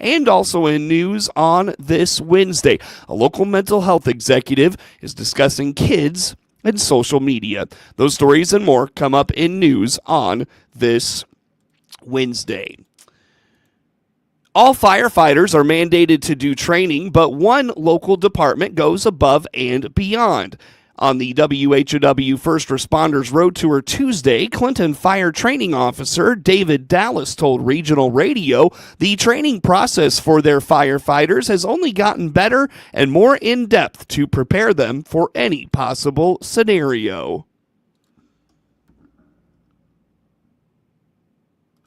and also in news on this Wednesday. A local mental health executive is discussing kids and social media. Those stories and more come up in news on this Wednesday. All firefighters are mandated to do training, but one local department goes above and beyond. On the WHOW First Responders Road Tour Tuesday, Clinton Fire Training Officer David Dallas told Regional Radio the training process for their firefighters has only gotten better and more in-depth to prepare them for any possible scenario.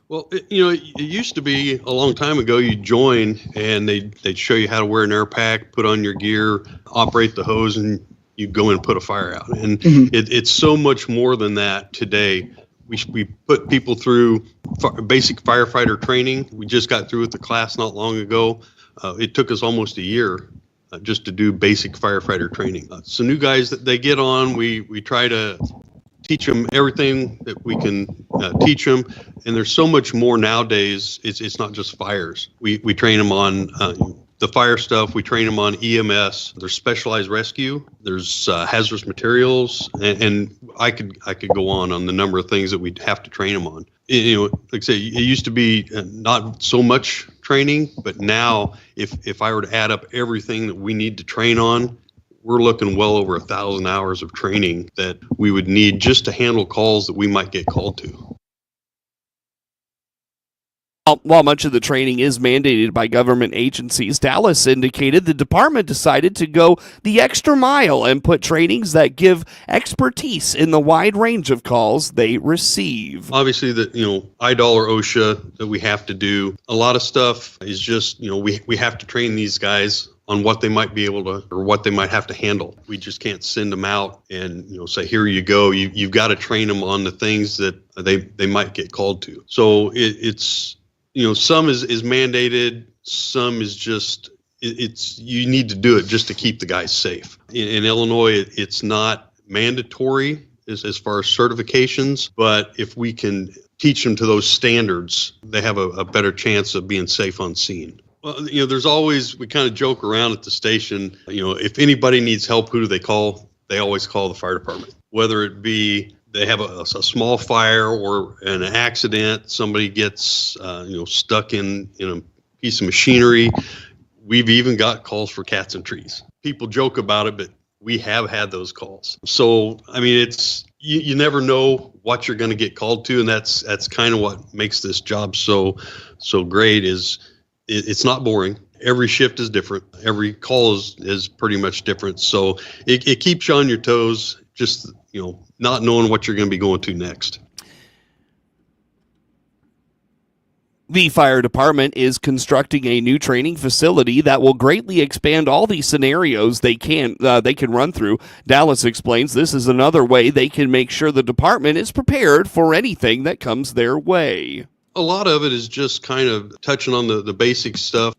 Well, it used to be a long time ago, you'd join and they'd show you how to wear an air pack, put on your gear, operate the hose, and you go in and put a fire out. And it's so much more than that today. We put people through basic firefighter training. We just got through with the class not long ago. It took us almost a year just to do basic firefighter training. So new guys that they get on, we try to teach them everything that we can teach them. And there's so much more nowadays. It's not just fires. We train them on the fire stuff. We train them on EMS. There's specialized rescue. There's hazardous materials, and I could go on the number of things that we'd have to train them on. Like I say, it used to be not so much training, but now if I were to add up everything that we need to train on, we're looking well over 1,000 hours of training that we would need just to handle calls that we might get called to. While much of the training is mandated by government agencies, Dallas indicated the department decided to go the extra mile and put trainings that give expertise in the wide range of calls they receive. Obviously, IDOL or OSHA that we have to do, a lot of stuff is just, we have to train these guys on what they might be able to, or what they might have to handle. We just can't send them out and, say, here you go. You've got to train them on the things that they might get called to. So it's, some is mandated, some is just, you need to do it just to keep the guys safe. In Illinois, it's not mandatory as far as certifications, but if we can teach them to those standards, they have a better chance of being safe on scene. Well, there's always, we kind of joke around at the station, if anybody needs help, who do they call? They always call the fire department. Whether it be they have a small fire or an accident, somebody gets, stuck in a piece of machinery. We've even got calls for cats and trees. People joke about it, but we have had those calls. So, it's, you never know what you're going to get called to. And that's kind of what makes this job so great is, it's not boring. Every shift is different. Every call is pretty much different. So it keeps you on your toes, just, not knowing what you're going to be going to next. The fire department is constructing a new training facility that will greatly expand all the scenarios they can run through. Dallas explains this is another way they can make sure the department is prepared for anything that comes their way. A lot of it is just kind of touching on the basic stuff.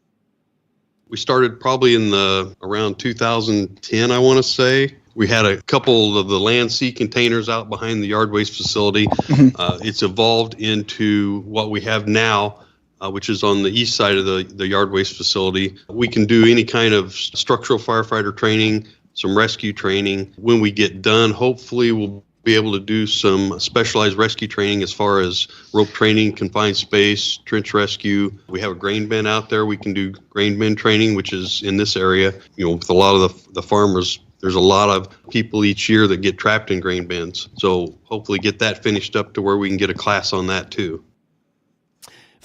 We started probably in around 2010, I want to say. We had a couple of the land sea containers out behind the yard waste facility. It's evolved into what we have now, which is on the east side of the yard waste facility. We can do any kind of structural firefighter training, some rescue training. When we get done, hopefully we'll be able to do some specialized rescue training as far as rope training, confined space, trench rescue. We have a grain bin out there. We can do grain bin training, which is in this area. With a lot of the farmers, there's a lot of people each year that get trapped in grain bins. So hopefully get that finished up to where we can get a class on that too.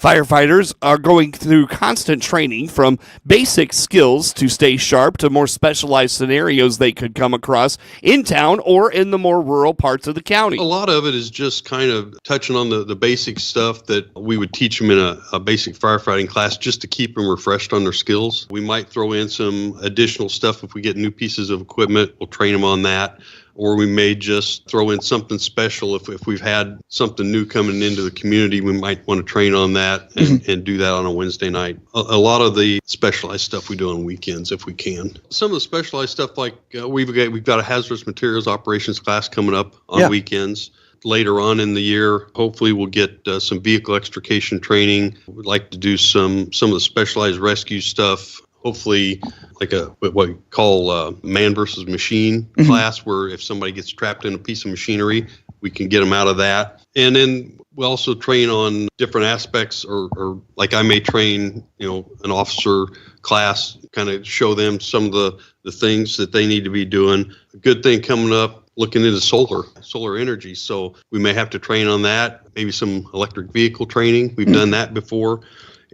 Firefighters are going through constant training from basic skills to stay sharp to more specialized scenarios they could come across in town or in the more rural parts of the county. A lot of it is just kind of touching on the basic stuff that we would teach them in a basic firefighting class just to keep them refreshed on their skills. We might throw in some additional stuff if we get new pieces of equipment. We'll train them on that. Or we may just throw in something special. If we've had something new coming into the community, we might want to train on that and do that on a Wednesday night. A lot of the specialized stuff we do on weekends if we can. Some of the specialized stuff, like we've got a hazardous materials operations class coming up on weekends. later on in the year. Hopefully we'll get some vehicle extrication training. We'd like to do some of the specialized rescue stuff. Hopefully like what we call man versus machine class, where if somebody gets trapped in a piece of machinery, we can get them out of that. And then we also train on different aspects, or like I may train, an officer class, kind of show them some of the things that they need to be doing. A good thing coming up, looking into solar energy. So we may have to train on that, maybe some electric vehicle training. We've done that before.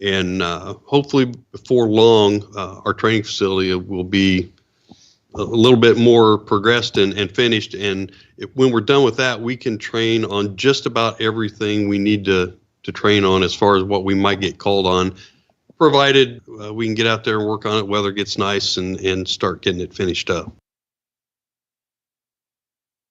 And hopefully before long, our training facility will be a little bit more progressed and finished. And when we're done with that, we can train on just about everything we need to train on as far as what we might get called on, provided we can get out there and work on it, weather gets nice, and start getting it finished up.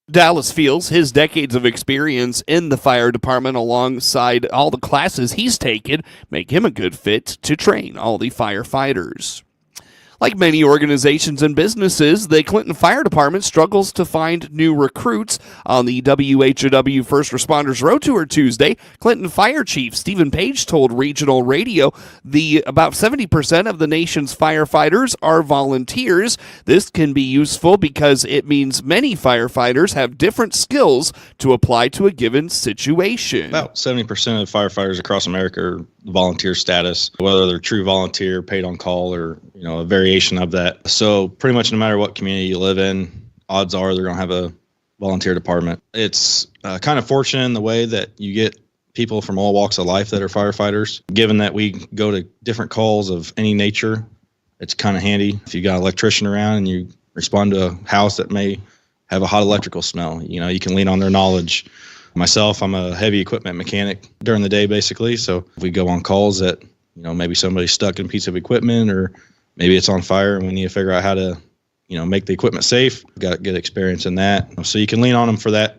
Dallas feels his decades of experience in the fire department alongside all the classes he's taken make him a good fit to train all the firefighters. Like many organizations and businesses, the Clinton Fire Department struggles to find new recruits. On the WHOW First Responders Road Tour Tuesday, Clinton Fire Chief Stephen Page told Regional Radio about 70% of the nation's firefighters are volunteers. This can be useful because it means many firefighters have different skills to apply to a given situation. About 70% of firefighters across America are volunteer status, whether they're true volunteer, paid on call, or a variation of that. So pretty much no matter what community you live in, odds are they're going to have a volunteer department. It's kind of fortunate in the way that you get people from all walks of life that are firefighters. Given that we go to different calls of any nature, it's kind of handy if you got an electrician around and you respond to a house that may have a hot electrical smell. You can lean on their knowledge. Myself, I'm a heavy equipment mechanic during the day, basically. So if we go on calls that, maybe somebody's stuck in a piece of equipment, or maybe it's on fire and we need to figure out how to, make the equipment safe, we've got good experience in that. So you can lean on them for that.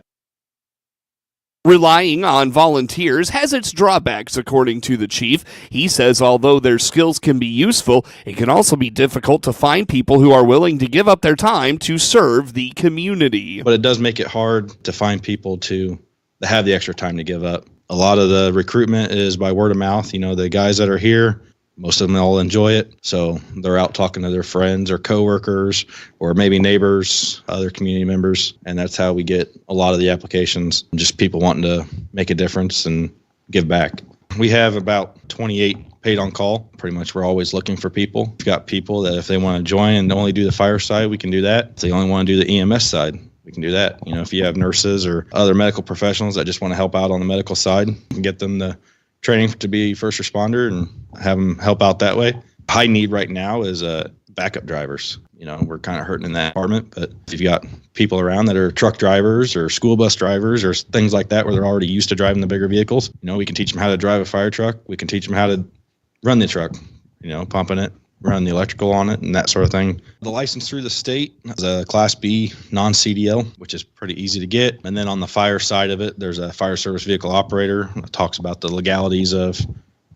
Relying on volunteers has its drawbacks, according to the chief. He says although their skills can be useful, it can also be difficult to find people who are willing to give up their time to serve the community. But it does make it hard to find people to have the extra time to give up. A lot of the recruitment is by word of mouth. The guys that are here, most of them all enjoy it. So they're out talking to their friends or coworkers or maybe neighbors, other community members. And that's how we get a lot of the applications, just people wanting to make a difference and give back. We have about 28 paid on call. Pretty much we're always looking for people. We've got people that if they want to join and only do the fire side, we can do that. If they only want to do the EMS side, we can do that. If you have nurses or other medical professionals that just want to help out on the medical side, and get them the training to be first responder and have them help out that way. High need right now is backup drivers. We're kind of hurting in that department, but if you've got people around that are truck drivers or school bus drivers or things like that where they're already used to driving the bigger vehicles, we can teach them how to drive a fire truck. We can teach them how to run the truck, pumping it, run the electrical on it, and that sort of thing. The license through the state is a Class B non-CDL, which is pretty easy to get. And then on the fire side of it, there's a fire service vehicle operator that talks about the legalities of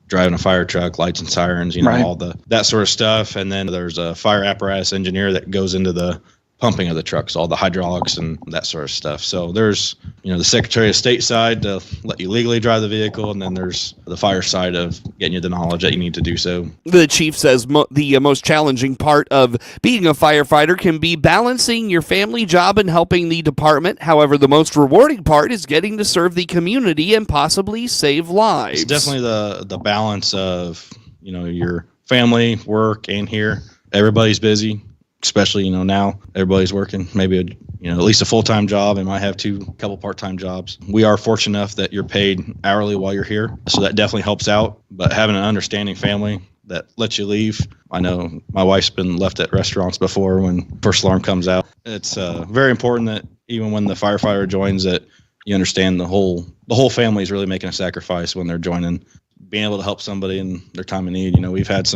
driving a fire truck, lights and sirens, Right. all that sort of stuff. And then there's a fire apparatus engineer that goes into the pumping of the trucks, all the hydraulics and that sort of stuff. So there's, the Secretary of State side to let you legally drive the vehicle, and then there's the fire side of getting you the knowledge that you need to do so. The chief says the most challenging part of being a firefighter can be balancing your family job and helping the department. However, the most rewarding part is getting to serve the community and possibly save lives. It's definitely the balance of, your family, work, and here. Everybody's busy. Especially, now everybody's working maybe at least a full-time job and might have couple part-time jobs. We are fortunate enough that you're paid hourly while you're here. So that definitely helps out. But having an understanding family that lets you leave. I know my wife's been left at restaurants before when first alarm comes out. It's very important that even when the firefighter joins that you understand the whole family is really making a sacrifice when they're joining, being able to help somebody in their time of need. We've had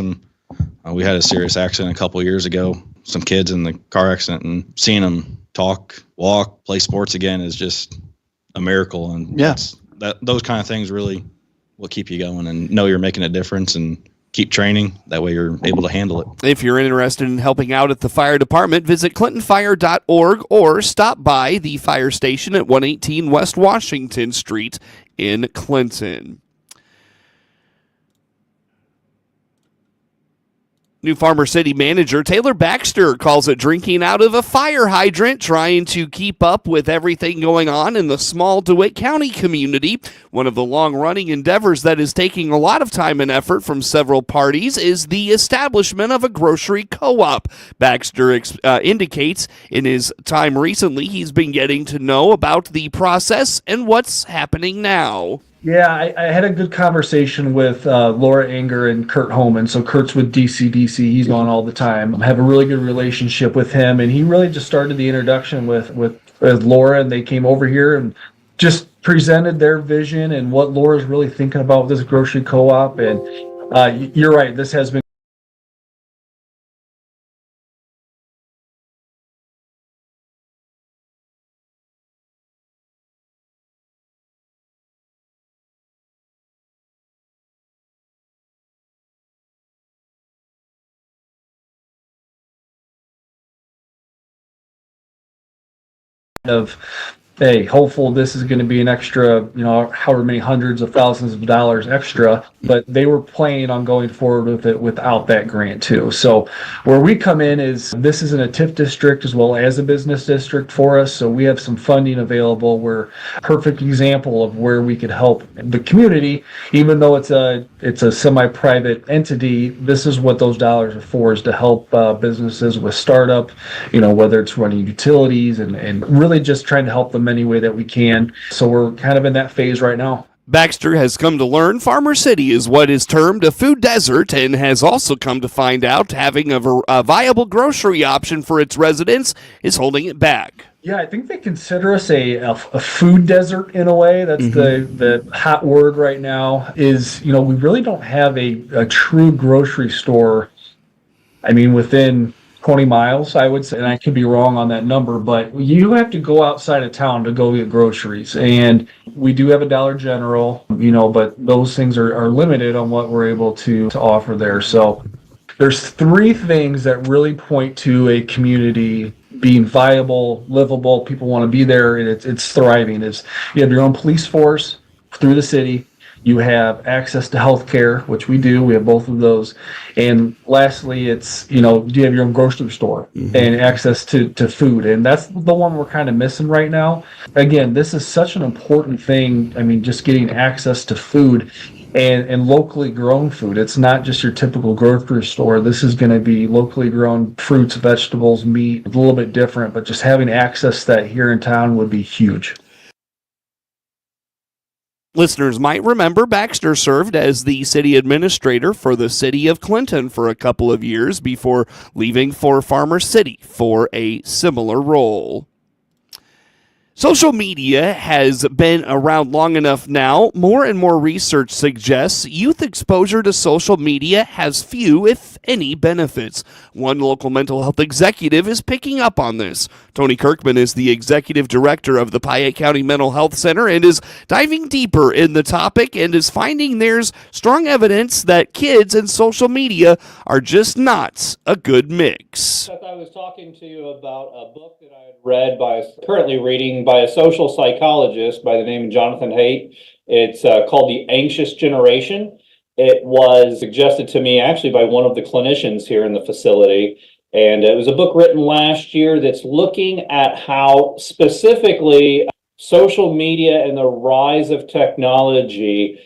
we had a serious accident a couple of years ago, some kids in the car accident, and seeing them talk, walk, play sports again is just a miracle. And Yes, those kind of things really will keep you going and know you're making a difference and keep training. That way you're able to handle it. If you're interested in helping out at the fire department, visit clintonfire.org or stop by the fire station at 118 West Washington Street in Clinton. New Farmer City manager Taylor Baxter calls it drinking out of a fire hydrant, trying to keep up with everything going on in the small DeWitt County community. One of the long-running endeavors that is taking a lot of time and effort from several parties is the establishment of a grocery co-op. Baxter indicates in his time recently he's been getting to know about the process and what's happening now. Yeah, I had a good conversation with Laura Anger and Kurt Homan. So Kurt's with DCDC. He's on all the time. I have a really good relationship with him, and he really just started the introduction with Laura, and they came over here and just presented their vision and what Laura's really thinking about with this grocery co-op. And you're right, this has been of, hey, hopeful this is going to be an extra, however many hundreds of thousands of dollars extra, but they were planning on going forward with it without that grant too. So where we come in is this isn't a TIF district as well as a business district for us. So we have some funding available. We're a perfect example of where we could help the community, even though it's a semi-private entity. This is what those dollars are for, is to help businesses with startup, whether it's running utilities and really just trying to help them any way that we can. So we're kind of in that phase right now. Baxter has come to learn Farmer City is what is termed a food desert, and has also come to find out having a viable grocery option for its residents is holding it back. Yeah, I think they consider us a food desert in a way. That's the hot word right now is, we really don't have a true grocery store. I mean, within 20 miles, I would say, and I could be wrong on that number, but you have to go outside of town to go get groceries. And we do have a Dollar General, but those things are limited on what we're able to offer there. So there's three things that really point to a community being viable, livable. People want to be there, and it's thriving. You have your own police force through the city. You have access to health care, which we do. We have both of those. And lastly, do you have your own grocery store and access to food? And that's the one we're kind of missing right now. Again, this is such an important thing. I mean, just getting access to food and locally grown food. It's not just your typical grocery store. This is going to be locally grown fruits, vegetables, meat, a little bit different, but just having access to that here in town would be huge. Listeners might remember Baxter served as the city administrator for the city of Clinton for a couple of years before leaving for Farmer City for a similar role. Social media has been around long enough now. More and more research suggests youth exposure to social media has few, if any, benefits. One local mental health executive is picking up on this. Tony Kirkman is the executive director of the Piatt County Mental Health Center and is diving deeper in the topic and is finding there's strong evidence that kids and social media are just not a good mix. I was talking to you about a book that I had read currently reading by a social psychologist by the name of Jonathan Haidt. It's called The Anxious Generation. It was suggested to me actually by one of the clinicians here in the facility. And it was a book written last year that's looking at how specifically social media and the rise of technology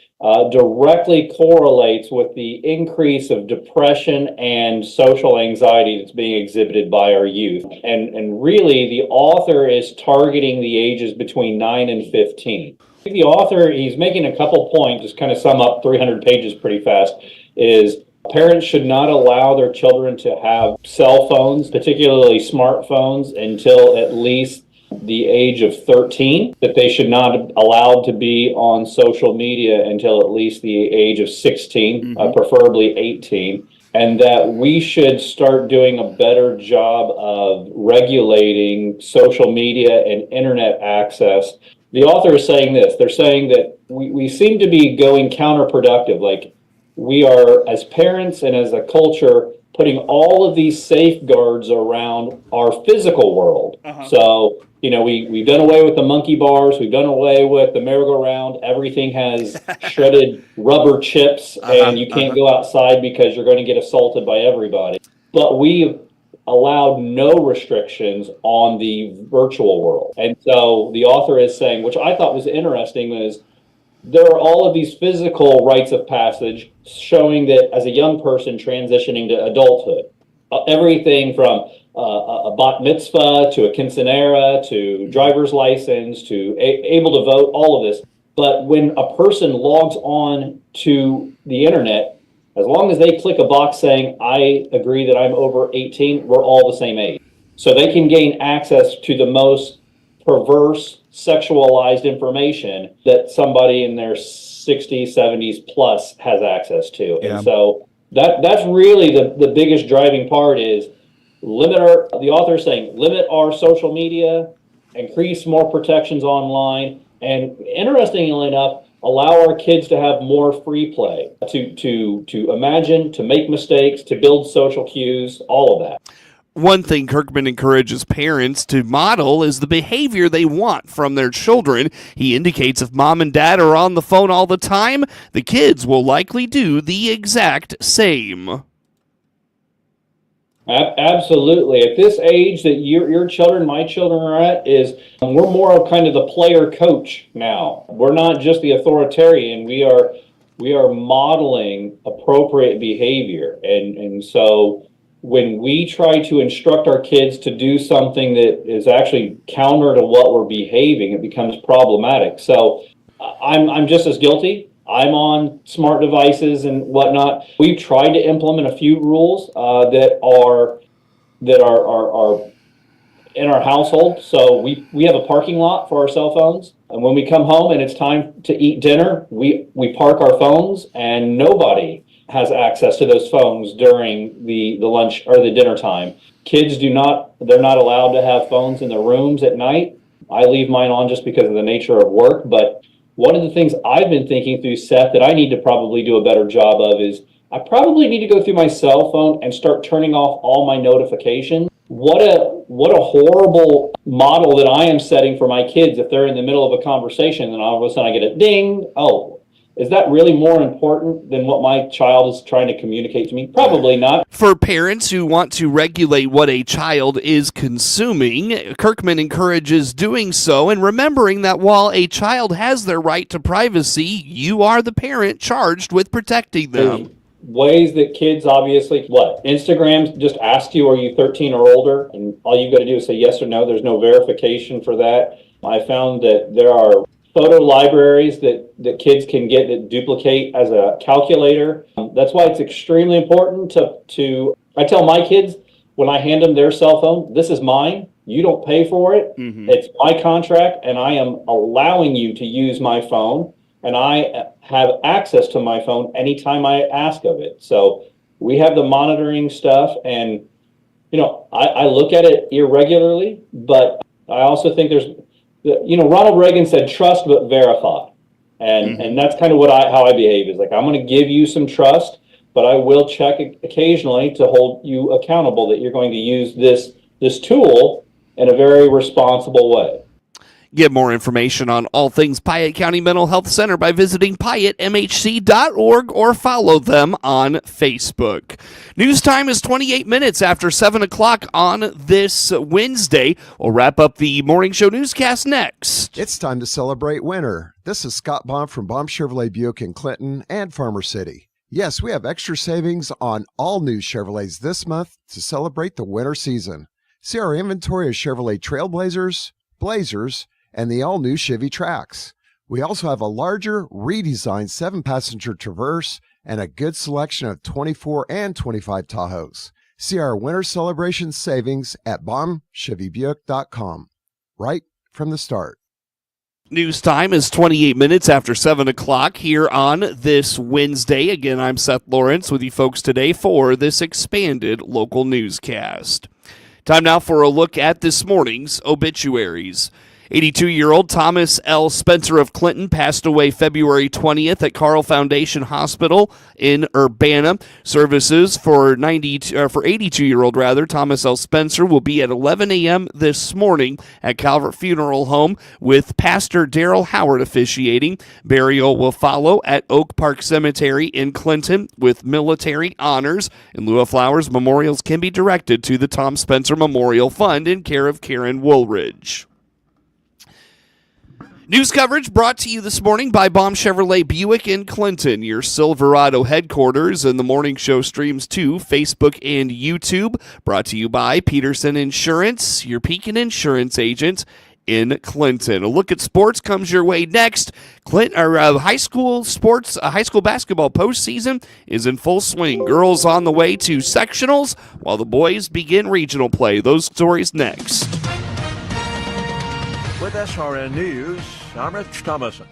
directly correlates with the increase of depression and social anxiety that's being exhibited by our youth. And really, the author is targeting the ages between 9 and 15. The author, he's making a couple points, just kind of sum up 300 pages pretty fast, is parents should not allow their children to have cell phones, particularly smartphones, until at least the age of 13, that they should not be allowed to be on social media until at least the age of 16, preferably 18, and that we should start doing a better job of regulating social media and internet access. The author is saying this. They're saying that we seem to be going counterproductive. Like, we are, as parents and as a culture, putting all of these safeguards around our physical world. So, we've done away with the monkey bars, we've done away with the merry-go-round, everything has shredded rubber chips, and you can't go outside because you're going to get assaulted by everybody. But we've allowed no restrictions on the virtual world. And so the author is saying, which I thought was interesting, is there are all of these physical rites of passage showing that as a young person transitioning to adulthood, everything from a bat mitzvah to a quinceanera to driver's license to able to vote, all of this. But when a person logs on to the internet, as long as they click a box saying, I agree that I'm over 18, we're all the same age. So they can gain access to the most perverse, sexualized information that somebody in their 60s, 70s plus has access to. Yeah. And so that's really the biggest driving part is the author is saying, limit our social media, increase more protections online, and interestingly enough, allow our kids to have more free play, to imagine, to make mistakes, to build social cues, all of that. One thing Kirkman encourages parents to model is the behavior they want from their children. He indicates if mom and dad are on the phone all the time, the kids will likely do the exact same. Absolutely. At this age that your children, my children are at, is we're more of kind of the player coach now. We're not just the authoritarian. We are modeling appropriate behavior. And so when we try to instruct our kids to do something that is actually counter to what we're behaving, it becomes problematic. So I'm just as guilty. I'm on smart devices and whatnot. We've tried to implement a few rules that are in our household. So we have a parking lot for our cell phones, and when we come home and it's time to eat dinner, we park our phones, and nobody has access to those phones during the lunch or the dinner time. Kids they're not allowed to have phones in their rooms at night. I leave mine on just because of the nature of work, but one of the things I've been thinking through, Seth, that I need to probably do a better job of is I probably need to go through my cell phone and start turning off all my notifications. What a horrible model that I am setting for my kids if they're in the middle of a conversation and all of a sudden I get a ding. Oh, is that really more important than what my child is trying to communicate to me? Probably not. For parents who want to regulate what a child is consuming, Kirkman encourages doing so and remembering that while a child has their right to privacy, you are the parent charged with protecting them. Ways that kids obviously, Instagram just asks you, are you 13 or older? And all you got to do is say yes or no. There's no verification for that. I found that there are photo libraries that kids can get that duplicate as a calculator. That's why it's extremely important to I tell my kids when I hand them their cell phone, this is mine. You don't pay for it. Mm-hmm. It's my contract, and I am allowing you to use my phone, and I have access to my phone anytime I ask of it. So we have the monitoring stuff, and I look at it irregularly, but I also think there's Ronald Reagan said, trust but verify. And that's kind of how I behave is like, I'm going to give you some trust, but I will check occasionally to hold you accountable that you're going to use this tool in a very responsible way. Get more information on all things Piatt County Mental Health Center by visiting PiattMHC.org or follow them on Facebook. News time is 28 minutes after 7 o'clock on this Wednesday. We'll wrap up the morning show newscast next. It's time to celebrate winter. This is Scott Baum from Baum Chevrolet Buick in Clinton and Farmer City. Yes, we have extra savings on all new Chevrolets this month to celebrate the winter season. See our inventory of Chevrolet Trailblazers, Blazers, and the all-new Chevy Trax. We also have a larger, redesigned 7-passenger Traverse and a good selection of 24 and 25 Tahoes. See our winter celebration savings at BaumChevyBuick.com. Right from the start. News time is 28 minutes after 7 o'clock here on this Wednesday. Again, I'm Seth Lawrence with you folks today for this expanded local newscast. Time now for a look at this morning's obituaries. 82-year-old Thomas L. Spencer of Clinton passed away February 20th at Carl Foundation Hospital in Urbana. Services for 82-year-old Thomas L. Spencer will be at 11 a.m. this morning at Calvert Funeral Home with Pastor Daryl Howard officiating. Burial will follow at Oak Park Cemetery in Clinton with military honors. In lieu of flowers, memorials can be directed to the Tom Spencer Memorial Fund in care of Karen Woolridge. News coverage brought to you this morning by Baum Chevrolet Buick in Clinton, your Silverado headquarters, and the morning show streams to Facebook and YouTube. Brought to you by Peterson Insurance, your Pekin Insurance agent in Clinton. A look at sports comes your way next. High school basketball postseason is in full swing. Girls on the way to sectionals, while the boys begin regional play. Those stories next. With SRN News, I'm Rich Thomason.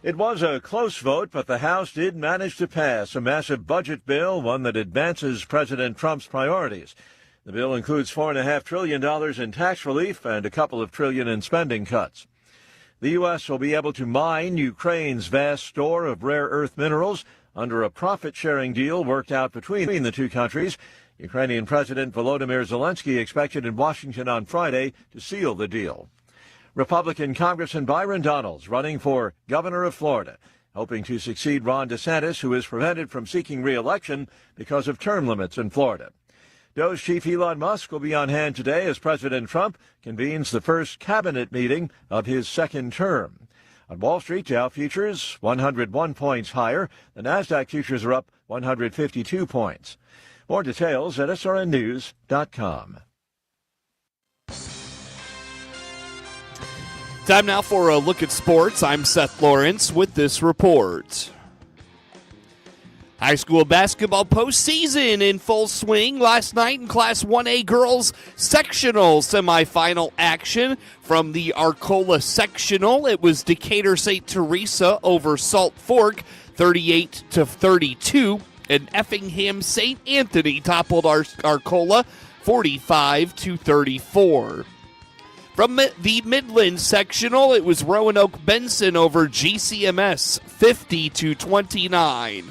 It was a close vote, but the House did manage to pass a massive budget bill, one that advances President Trump's priorities. The bill includes $4.5 trillion in tax relief and a couple of trillion in spending cuts. The U.S. will be able to mine Ukraine's vast store of rare earth minerals under a profit-sharing deal worked out between the two countries. Ukrainian President Volodymyr Zelensky expected in Washington on Friday to seal the deal. Republican Congressman Byron Donalds running for governor of Florida, hoping to succeed Ron DeSantis, who is prevented from seeking re-election because of term limits in Florida. Doe's chief Elon Musk will be on hand today as President Trump convenes the first cabinet meeting of his second term. On Wall Street, Dow futures 101 points higher. The Nasdaq futures are up 152 points. More details at srnnews.com. Time now for a look at sports. I'm Seth Lawrence with this report. High school basketball postseason in full swing last night in Class 1A girls sectional semifinal action. From the Arcola sectional, it was Decatur St. Teresa over Salt Fork 38-32, and Effingham St. Anthony toppled Arcola 45-34. From the Midland sectional, it was Roanoke Benson over GCMS 50-29.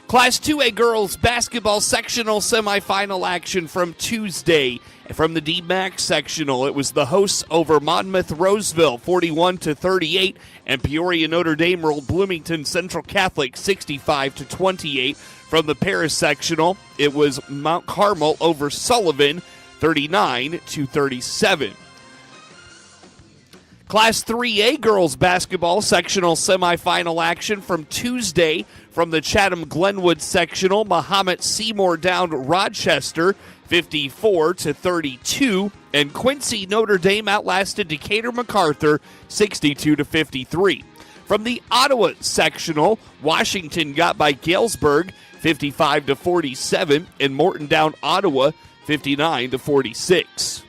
Class 2A girls basketball sectional semifinal action from Tuesday. From the DMAC sectional, it was the hosts over Monmouth Roseville 41-38, and Peoria Notre Dame rolled Bloomington Central Catholic 65-28. From the Paris sectional, it was Mount Carmel over Sullivan 39-37. Class 3A girls basketball sectional semifinal action from Tuesday. From the Chatham-Glenwood sectional, Mahomet Seymour downed Rochester 54-32, and Quincy Notre Dame outlasted Decatur MacArthur 62-53. From the Ottawa sectional, Washington got by Galesburg 55-47, and Morton downed Ottawa 59-46.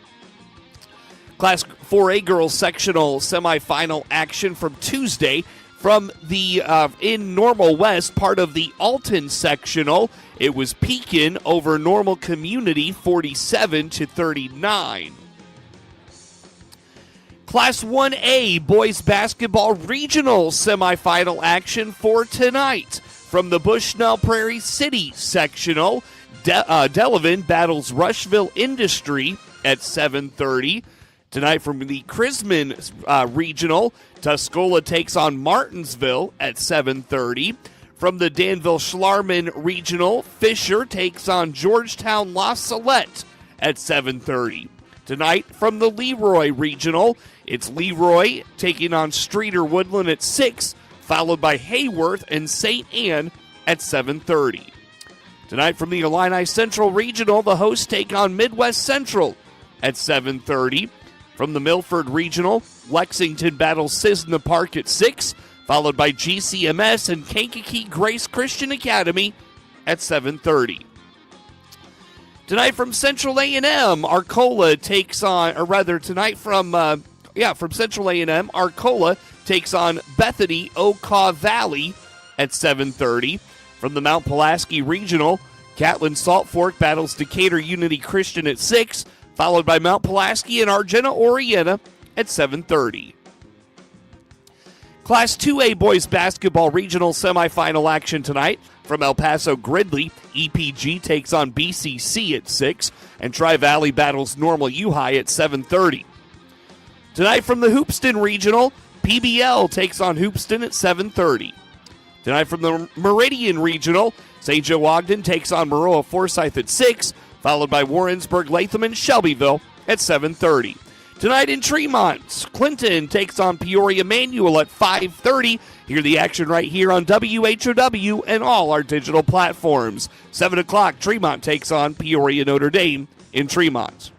Class 4A girls sectional semifinal action from Tuesday. From the in Normal West, part of the Alton sectional, it was Pekin over Normal Community 47-39. Class 1A boys basketball regional semifinal action for tonight. From the Bushnell Prairie City sectional, Delavan battles Rushville Industry at 7:30. Tonight from the Chrisman regional, Tuscola takes on Martinsville at 7:30. From the Danville-Schlarman regional, Fisher takes on Georgetown La Salette at 7:30. Tonight from the Leroy regional, it's Leroy taking on Streeter Woodland at 6, followed by Hayworth and St. Anne at 7:30. Tonight from the Illini Central regional, the hosts take on Midwest Central at 7:30. From the Milford Regional, Lexington battles Cisna Park at 6, followed by GCMS and Kankakee Grace Christian Academy at 7:30. Tonight from Central A&M, Arcola takes on, or rather tonight from Central A&M, Arcola takes on Bethany Okaw Valley at 7:30. From the Mount Pulaski Regional, Catlin Salt Fork battles Decatur Unity Christian at 6, followed by Mount Pulaski and Argenta Oriena at 7:30. Class 2A boys basketball regional semifinal action tonight. From El Paso Gridley, EPG takes on BCC at 6, and Tri-Valley battles Normal U-High at 7:30. Tonight from the Hoopston Regional, PBL takes on Hoopston at 7:30. Tonight from the Meridian Regional, St. Joe Ogden takes on Maroa Forsyth at 6, followed by Warrensburg, Latham, and Shelbyville at 7:30. Tonight in Tremont, Clinton takes on Peoria Manual at 5:30. Hear the action right here on WHOW and all our digital platforms. 7 o'clock, Tremont takes on Peoria Notre Dame in Tremont.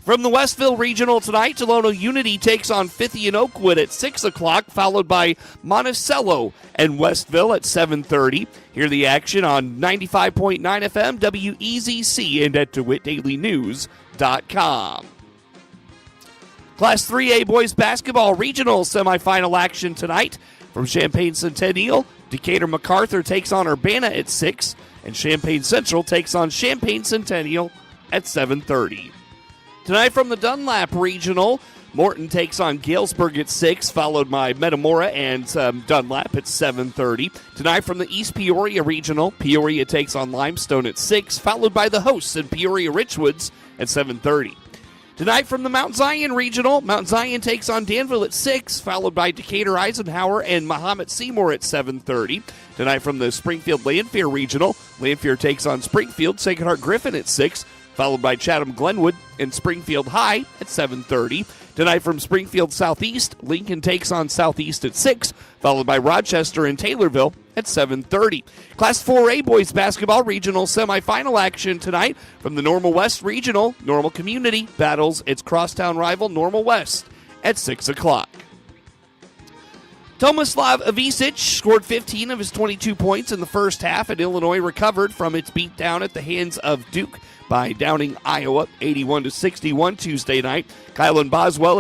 From the Westville Regional tonight, Tolono Unity takes on Fithian Oakwood at 6 o'clock, followed by Monticello and Westville at 7:30. Hear the action on 95.9 FM, WEZC, and at DeWittDailyNews.com. Class 3A boys basketball regional semifinal action tonight. From Champaign Centennial, Decatur MacArthur takes on Urbana at 6, and Champaign Central takes on Champaign Centennial at 7:30. Tonight from the Dunlap Regional, Morton takes on Galesburg at 6, followed by Metamora and Dunlap at 7:30. Tonight from the East Peoria Regional, Peoria takes on Limestone at 6, followed by the hosts in Peoria Richwoods at 7:30. Tonight from the Mount Zion Regional, Mount Zion takes on Danville at 6, followed by Decatur Eisenhower and Mahomet Seymour at 7:30. Tonight from the Springfield Lanphier Regional, Lanphier takes on Springfield Sacred Heart Griffin at 6, followed by Chatham Glenwood and Springfield High at 7:30. Tonight from Springfield Southeast, Lincoln takes on Southeast at 6, followed by Rochester and Taylorville at 7:30. Class 4A boys basketball regional semifinal action tonight. From the Normal West Regional, Normal Community battles its crosstown rival Normal West at 6 o'clock. Tomislav Ivicic scored 15 of his 22 points in the first half, and Illinois recovered from its beatdown at the hands of Duke by downing Iowa 81-61 Tuesday night. Kylan Boswell